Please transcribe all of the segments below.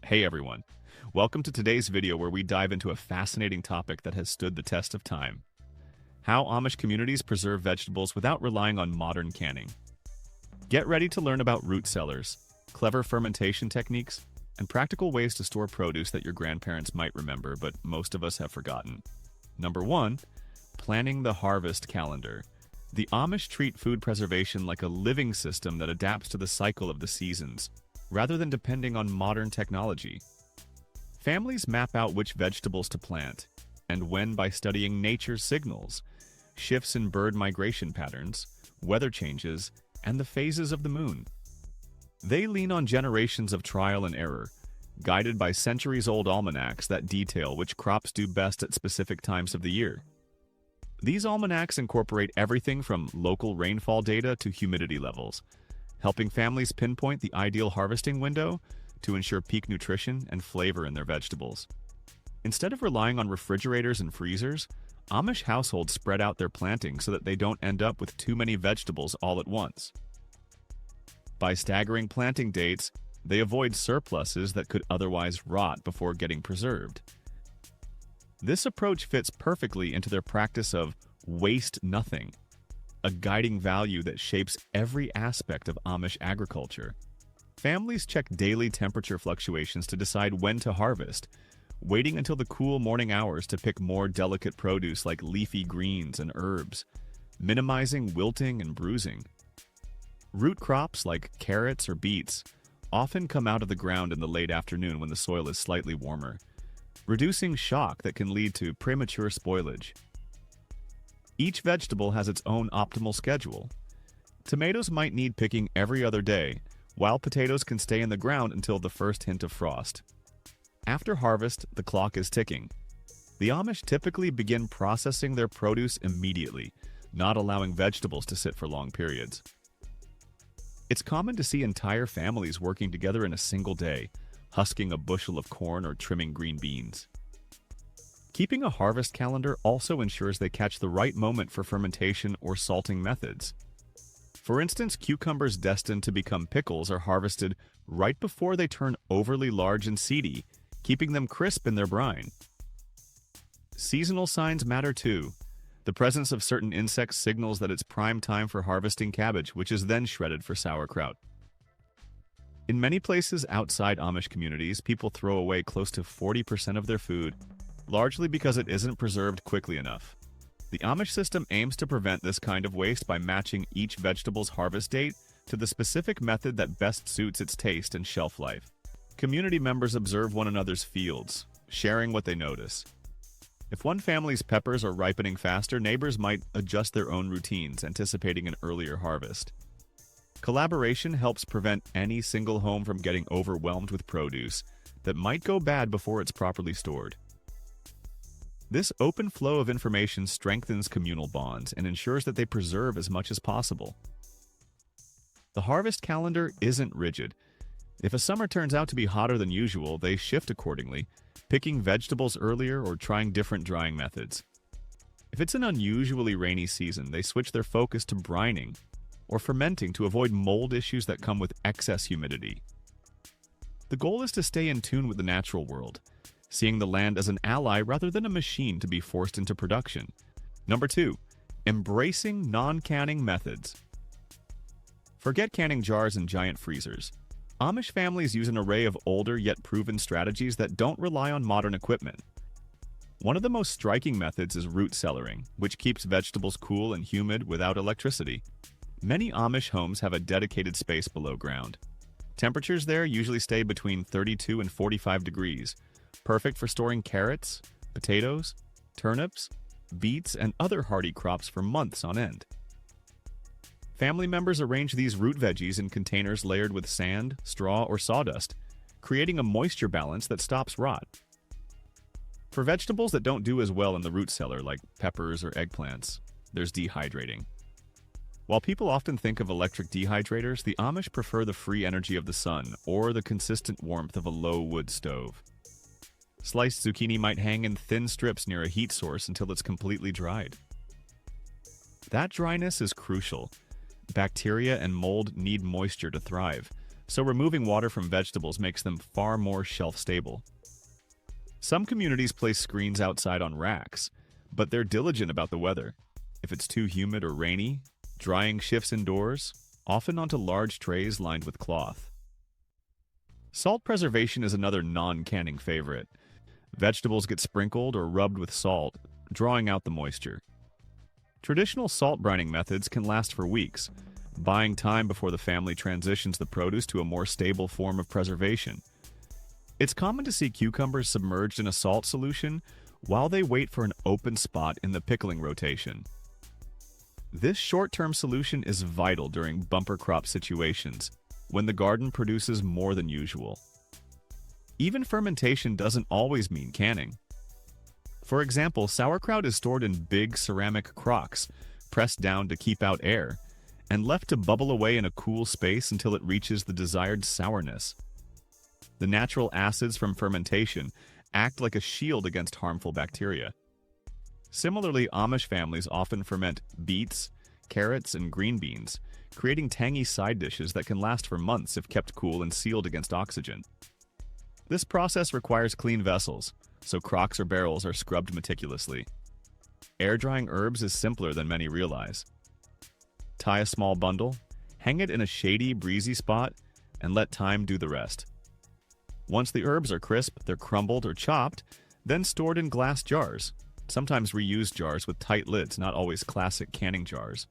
Hey everyone, welcome to today's video where we dive into a fascinating topic that has stood the test of time. How Amish communities preserve vegetables without relying on modern canning. Get ready to learn about root cellars, clever fermentation techniques, and practical ways to store produce that your grandparents might remember but most of us have forgotten. Number 1. Planning the harvest calendar. The Amish treat food preservation like a living system that adapts to the cycle of the seasons, rather than depending on modern technology. Families map out which vegetables to plant, and when by studying nature's signals, shifts in bird migration patterns, weather changes, and the phases of the moon. They lean on generations of trial and error, guided by centuries-old almanacs that detail which crops do best at specific times of the year. These almanacs incorporate everything from local rainfall data to humidity levels, helping families pinpoint the ideal harvesting window to ensure peak nutrition and flavor in their vegetables. Instead of relying on refrigerators and freezers, Amish households spread out their planting so that they don't end up with too many vegetables all at once. By staggering planting dates, they avoid surpluses that could otherwise rot before getting preserved. This approach fits perfectly into their practice of waste nothing, a guiding value that shapes every aspect of Amish agriculture. Families check daily temperature fluctuations to decide when to harvest, waiting until the cool morning hours to pick more delicate produce like leafy greens and herbs, minimizing wilting and bruising. Root crops like carrots or beets often come out of the ground in the late afternoon when the soil is slightly warmer, reducing shock that can lead to premature spoilage. Each vegetable has its own optimal schedule. Tomatoes might need picking every other day, while potatoes can stay in the ground until the first hint of frost. After harvest, the clock is ticking. The Amish typically begin processing their produce immediately, not allowing vegetables to sit for long periods. It's common to see entire families working together in a single day, husking a bushel of corn or trimming green beans. Keeping a harvest calendar also ensures they catch the right moment for fermentation or salting methods. For instance, cucumbers destined to become pickles are harvested right before they turn overly large and seedy, keeping them crisp in their brine. Seasonal signs matter too. The presence of certain insects signals that it's prime time for harvesting cabbage, which is then shredded for sauerkraut. In many places outside Amish communities, people throw away close to 40% of their food, largely because it isn't preserved quickly enough. The Amish system aims to prevent this kind of waste by matching each vegetable's harvest date to the specific method that best suits its taste and shelf life. Community members observe one another's fields, sharing what they notice. If one family's peppers are ripening faster, neighbors might adjust their own routines, anticipating an earlier harvest. Collaboration helps prevent any single home from getting overwhelmed with produce that might go bad before it's properly stored. This open flow of information strengthens communal bonds and ensures that they preserve as much as possible. The harvest calendar isn't rigid. If a summer turns out to be hotter than usual, they shift accordingly, picking vegetables earlier or trying different drying methods. If it's an unusually rainy season, they switch their focus to brining or fermenting to avoid mold issues that come with excess humidity. The goal is to stay in tune with the natural world, seeing the land as an ally rather than a machine to be forced into production. Number 2. Embracing non-canning methods. Forget canning jars and giant freezers. Amish families use an array of older yet proven strategies that don't rely on modern equipment. One of the most striking methods is root cellaring, which keeps vegetables cool and humid without electricity. Many Amish homes have a dedicated space below ground. Temperatures there usually stay between 32 and 45 degrees, perfect for storing carrots, potatoes, turnips, beets, and other hardy crops for months on end. Family members arrange these root veggies in containers layered with sand, straw, or sawdust, creating a moisture balance that stops rot. For vegetables that don't do as well in the root cellar, like peppers or eggplants, there's dehydrating. While people often think of electric dehydrators, the Amish prefer the free energy of the sun or the consistent warmth of a low wood stove. Sliced zucchini might hang in thin strips near a heat source until it's completely dried. That dryness is crucial. Bacteria and mold need moisture to thrive, so removing water from vegetables makes them far more shelf-stable. Some communities place screens outside on racks, but they're diligent about the weather. If it's too humid or rainy, drying shifts indoors, often onto large trays lined with cloth. Salt preservation is another non-canning favorite. Vegetables get sprinkled or rubbed with salt, drawing out the moisture. Traditional salt brining methods can last for weeks, buying time before the family transitions the produce to a more stable form of preservation. It's common to see cucumbers submerged in a salt solution while they wait for an open spot in the pickling rotation. This short-term solution is vital during bumper crop situations, when the garden produces more than usual. Even fermentation doesn't always mean canning. For example, sauerkraut is stored in big ceramic crocks, pressed down to keep out air, and left to bubble away in a cool space until it reaches the desired sourness. The natural acids from fermentation act like a shield against harmful bacteria. Similarly, Amish families often ferment beets, carrots, and green beans, creating tangy side dishes that can last for months if kept cool and sealed against oxygen. This process requires clean vessels, so crocks or barrels are scrubbed meticulously. Air drying herbs is simpler than many realize. Tie a small bundle, hang it in a shady, breezy spot, and let time do the rest. Once the herbs are crisp, they're crumbled or chopped, then stored in glass jars, sometimes reused jars with tight lids, not always classic canning jars.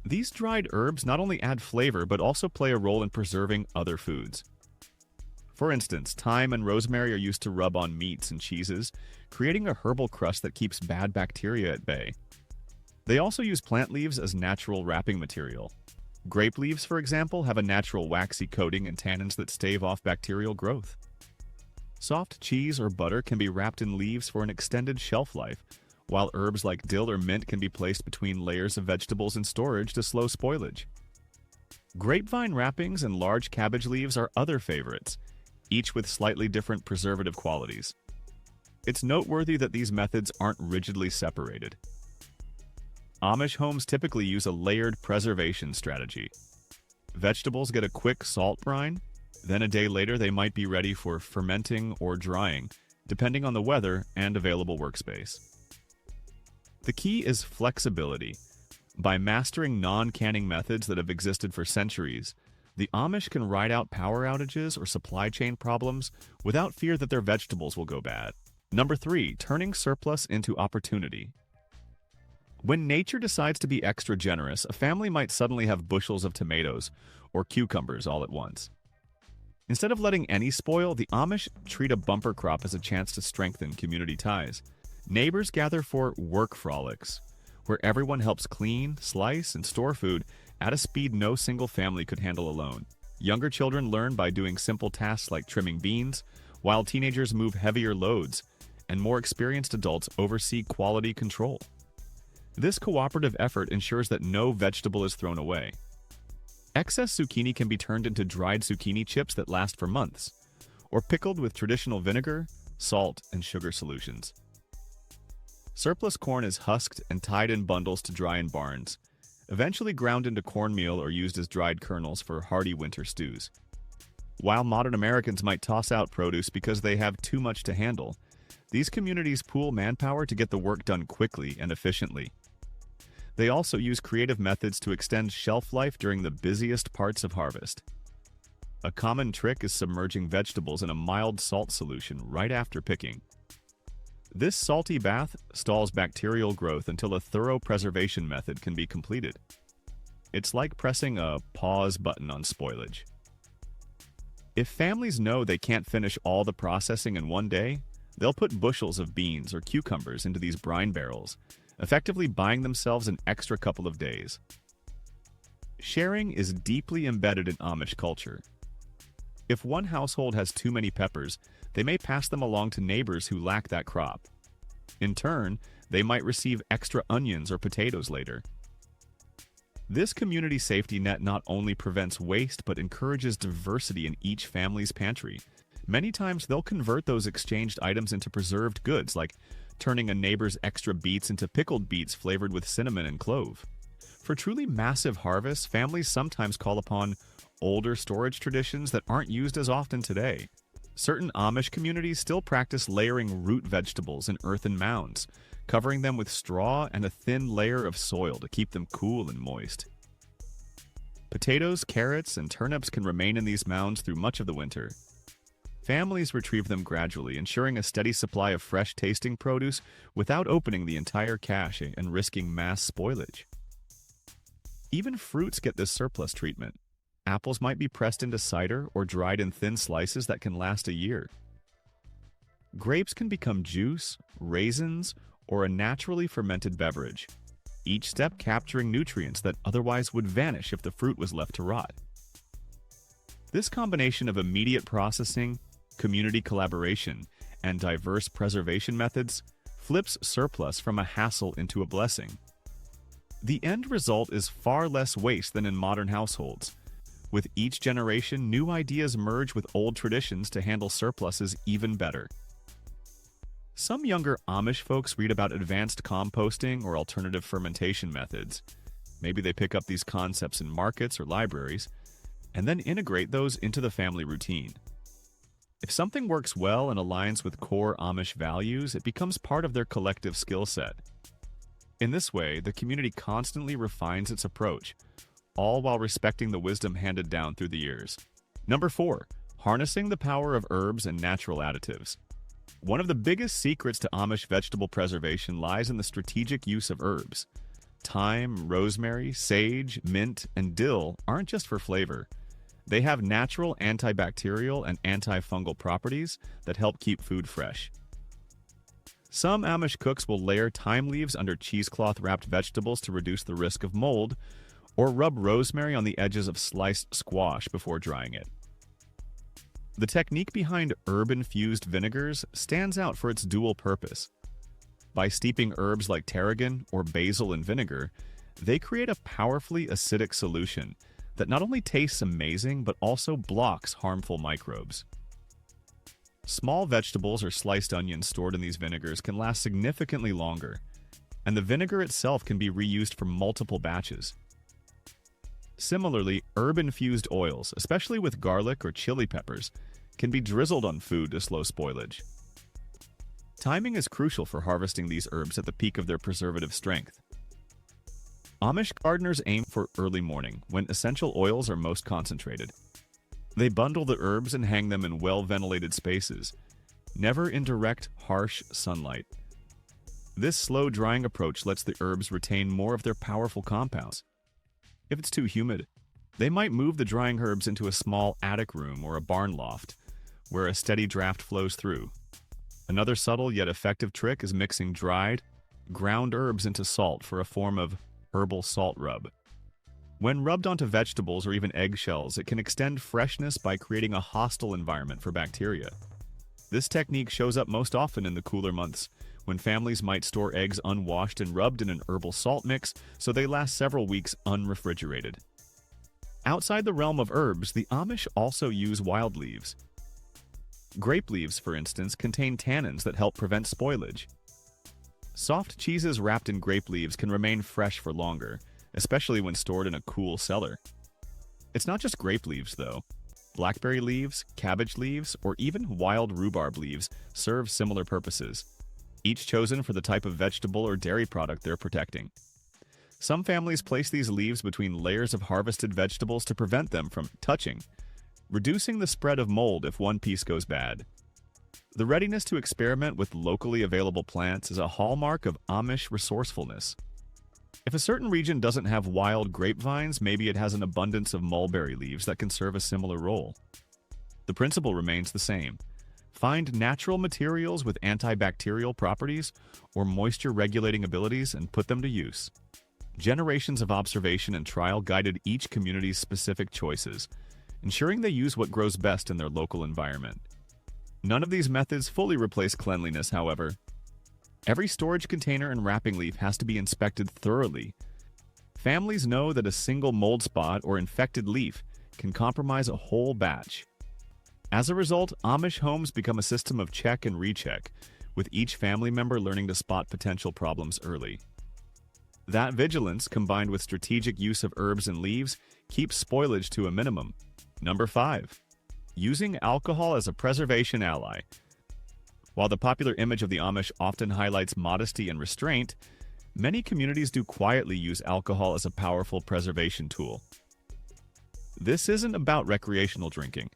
These dried herbs not only add flavor but also play a role in preserving other foods. For instance, thyme and rosemary are used to rub on meats and cheeses, creating a herbal crust that keeps bad bacteria at bay. They also use plant leaves as natural wrapping material. Grape leaves, for example, have a natural waxy coating and tannins that stave off bacterial growth. Soft cheese or butter can be wrapped in leaves for an extended shelf life, while herbs like dill or mint can be placed between layers of vegetables in storage to slow spoilage. Grapevine wrappings and large cabbage leaves are other favorites, each with slightly different preservative qualities. It's noteworthy that these methods aren't rigidly separated. Amish homes typically use a layered preservation strategy. Vegetables get a quick salt brine, then a day later they might be ready for fermenting or drying, depending on the weather and available workspace. The key is flexibility. By mastering non-canning methods that have existed for centuries, the Amish can ride out power outages or supply chain problems without fear that their vegetables will go bad. Number 3, turning surplus into opportunity. When nature decides to be extra generous, a family might suddenly have bushels of tomatoes or cucumbers all at once. Instead of letting any spoil, the Amish treat a bumper crop as a chance to strengthen community ties. Neighbors gather for work frolics, where everyone helps clean, slice, and store food at a speed no single family could handle alone. Younger children learn by doing simple tasks like trimming beans, while teenagers move heavier loads, and more experienced adults oversee quality control. This cooperative effort ensures that no vegetable is thrown away. Excess zucchini can be turned into dried zucchini chips that last for months, or pickled with traditional vinegar, salt, and sugar solutions. Surplus corn is husked and tied in bundles to dry in barns, eventually ground into cornmeal or used as dried kernels for hearty winter stews. While modern Americans might toss out produce because they have too much to handle, these communities pool manpower to get the work done quickly and efficiently. They also use creative methods to extend shelf life during the busiest parts of harvest. A common trick is submerging vegetables in a mild salt solution right after picking. This salty bath stalls bacterial growth until a thorough preservation method can be completed. It's like pressing a pause button on spoilage. If families know they can't finish all the processing in one day, they'll put bushels of beans or cucumbers into these brine barrels, effectively buying themselves an extra couple of days. Sharing is deeply embedded in Amish culture. If one household has too many peppers, they may pass them along to neighbors who lack that crop. In turn, they might receive extra onions or potatoes later. This community safety net not only prevents waste but encourages diversity in each family's pantry. Many times they'll convert those exchanged items into preserved goods, like turning a neighbor's extra beets into pickled beets flavored with cinnamon and clove. For truly massive harvests, families sometimes call upon older storage traditions that aren't used as often today. Certain Amish communities still practice layering root vegetables in earthen mounds, covering them with straw and a thin layer of soil to keep them cool and moist. Potatoes, carrots, and turnips can remain in these mounds through much of the winter. Families retrieve them gradually, ensuring a steady supply of fresh-tasting produce without opening the entire cache and risking mass spoilage. Even fruits get this surplus treatment. Apples might be pressed into cider or dried in thin slices that can last a year. Grapes can become juice, raisins, or a naturally fermented beverage, each step capturing nutrients that otherwise would vanish if the fruit was left to rot. This combination of immediate processing, community collaboration, and diverse preservation methods flips surplus from a hassle into a blessing. The end result is far less waste than in modern households. With each generation, new ideas merge with old traditions to handle surpluses even better. Some younger Amish folks read about advanced composting or alternative fermentation methods. Maybe they pick up these concepts in markets or libraries, and then integrate those into the family routine. If something works well and aligns with core Amish values, it becomes part of their collective skill set. In this way, the community constantly refines its approach, all while respecting the wisdom handed down through the years. Number 4. Harnessing the power of herbs and natural additives. One of the biggest secrets to Amish vegetable preservation lies in the strategic use of herbs. Thyme, rosemary, sage, mint, and dill aren't just for flavor. They have natural antibacterial and antifungal properties that help keep food fresh. Some Amish cooks will layer thyme leaves under cheesecloth-wrapped vegetables to reduce the risk of mold, or rub rosemary on the edges of sliced squash before drying it. The technique behind herb-infused vinegars stands out for its dual purpose. By steeping herbs like tarragon or basil in vinegar, they create a powerfully acidic solution that not only tastes amazing but also blocks harmful microbes. Small vegetables or sliced onions stored in these vinegars can last significantly longer, and the vinegar itself can be reused for multiple batches. Similarly, herb-infused oils, especially with garlic or chili peppers, can be drizzled on food to slow spoilage. Timing is crucial for harvesting these herbs at the peak of their preservative strength. Amish gardeners aim for early morning, when essential oils are most concentrated. They bundle the herbs and hang them in well-ventilated spaces, never in direct, harsh sunlight. This slow-drying approach lets the herbs retain more of their powerful compounds. If it's too humid, they might move the drying herbs into a small attic room or a barn loft, where a steady draft flows through. Another subtle yet effective trick is mixing dried, ground herbs into salt for a form of herbal salt rub. When rubbed onto vegetables or even eggshells, it can extend freshness by creating a hostile environment for bacteria. This technique shows up most often in the cooler months, when families might store eggs unwashed and rubbed in an herbal salt mix so they last several weeks unrefrigerated. Outside the realm of herbs, the Amish also use wild leaves. Grape leaves, for instance, contain tannins that help prevent spoilage. Soft cheeses wrapped in grape leaves can remain fresh for longer, especially when stored in a cool cellar. It's not just grape leaves, though. Blackberry leaves, cabbage leaves, or even wild rhubarb leaves serve similar purposes, each chosen for the type of vegetable or dairy product they're protecting. Some families place these leaves between layers of harvested vegetables to prevent them from touching, reducing the spread of mold if one piece goes bad. The readiness to experiment with locally available plants is a hallmark of Amish resourcefulness. If a certain region doesn't have wild grapevines, maybe it has an abundance of mulberry leaves that can serve a similar role. The principle remains the same. Find natural materials with antibacterial properties or moisture-regulating abilities and put them to use. Generations of observation and trial guided each community's specific choices, ensuring they use what grows best in their local environment. None of these methods fully replace cleanliness, however. Every storage container and wrapping leaf has to be inspected thoroughly. Families know that a single mold spot or infected leaf can compromise a whole batch. As a result, Amish homes become a system of check and recheck, with each family member learning to spot potential problems early. That vigilance, combined with strategic use of herbs and leaves, keeps spoilage to a minimum, Number 5. Using alcohol as a preservation ally. While the popular image of the Amish often highlights modesty and restraint, many communities do quietly use alcohol as a powerful preservation tool. This isn't about recreational drinking.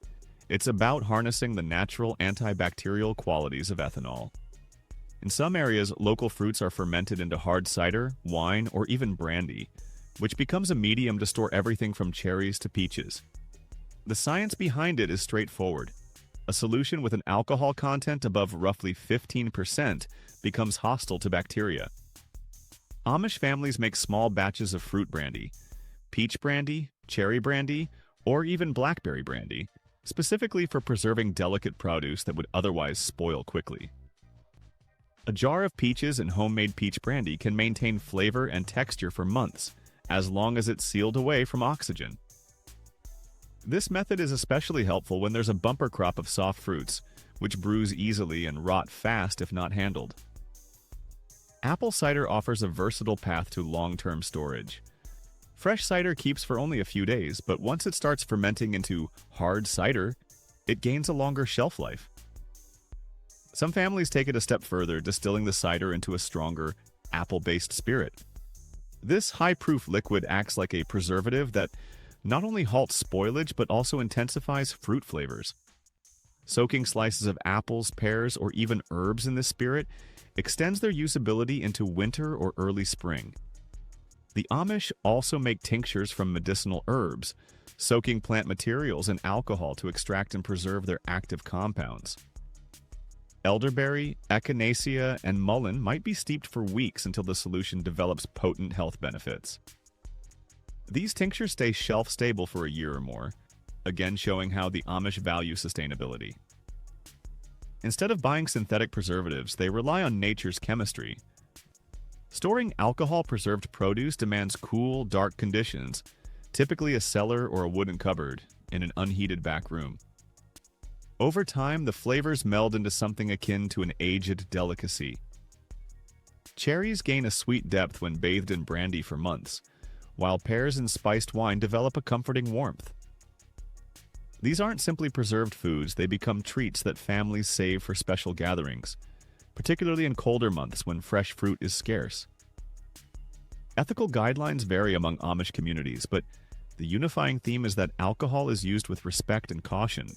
It's about harnessing the natural antibacterial qualities of ethanol. In some areas, local fruits are fermented into hard cider, wine, or even brandy, which becomes a medium to store everything from cherries to peaches. The science behind it is straightforward. A solution with an alcohol content above roughly 15% becomes hostile to bacteria. Amish families make small batches of fruit brandy, peach brandy, cherry brandy, or even blackberry brandy, specifically for preserving delicate produce that would otherwise spoil quickly. A jar of peaches and homemade peach brandy can maintain flavor and texture for months, as long as it's sealed away from oxygen. This method is especially helpful when there's a bumper crop of soft fruits, which bruise easily and rot fast if not handled. Apple cider offers a versatile path to long-term storage. Fresh cider keeps for only a few days, but once it starts fermenting into hard cider, it gains a longer shelf life. Some families take it a step further, distilling the cider into a stronger, apple-based spirit. This high-proof liquid acts like a preservative that not only halts spoilage but also intensifies fruit flavors. Soaking slices of apples, pears, or even herbs in this spirit extends their usability into winter or early spring. The Amish also make tinctures from medicinal herbs, soaking plant materials in alcohol to extract and preserve their active compounds. Elderberry, echinacea, and mullein might be steeped for weeks until the solution develops potent health benefits. These tinctures stay shelf-stable for a year or more, again showing how the Amish value sustainability. Instead of buying synthetic preservatives, they rely on nature's chemistry. Storing alcohol-preserved produce demands cool, dark conditions, typically a cellar or a wooden cupboard, in an unheated back room. Over time, the flavors meld into something akin to an aged delicacy. Cherries gain a sweet depth when bathed in brandy for months, while pears and spiced wine develop a comforting warmth. These aren't simply preserved foods, they become treats that families save for special gatherings, particularly in colder months when fresh fruit is scarce. Ethical guidelines vary among Amish communities, but the unifying theme is that alcohol is used with respect and caution.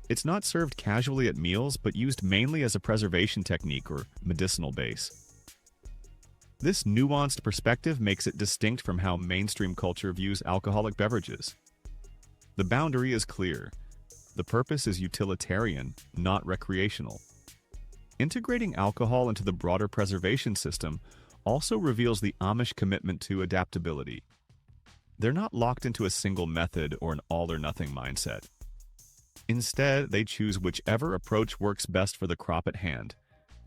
It's not served casually at meals, but used mainly as a preservation technique or medicinal base. This nuanced perspective makes it distinct from how mainstream culture views alcoholic beverages. The boundary is clear. The purpose is utilitarian, not recreational. Integrating alcohol into the broader preservation system also reveals the Amish commitment to adaptability. They're not locked into a single method or an all-or-nothing mindset. Instead, they choose whichever approach works best for the crop at hand,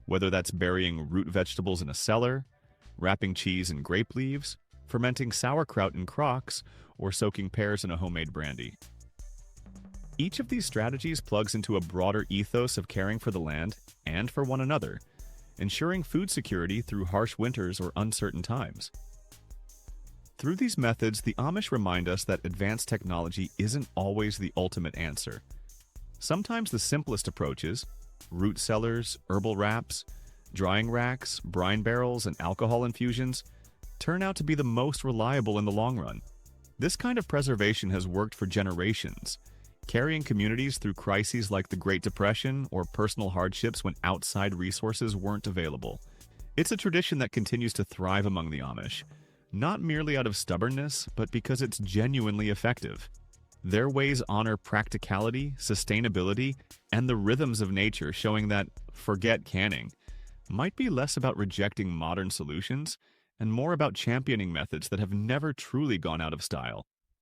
whether that's burying root vegetables in a cellar, wrapping cheese in grape leaves, fermenting sauerkraut in crocks, or soaking pears in a homemade brandy. Each of these strategies plugs into a broader ethos of caring for the land and for one another, ensuring food security through harsh winters or uncertain times. Through these methods, the Amish remind us that advanced technology isn't always the ultimate answer. Sometimes the simplest approaches, root cellars, herbal wraps, drying racks, brine barrels, and alcohol infusions, turn out to be the most reliable in the long run. This kind of preservation has worked for generations, carrying communities through crises like the Great Depression or personal hardships when outside resources weren't available. It's a tradition that continues to thrive among the Amish, not merely out of stubbornness, but because it's genuinely effective. Their ways honor practicality, sustainability, and the rhythms of nature, showing that forget canning might be less about rejecting modern solutions and more about championing methods that have never truly gone out of style.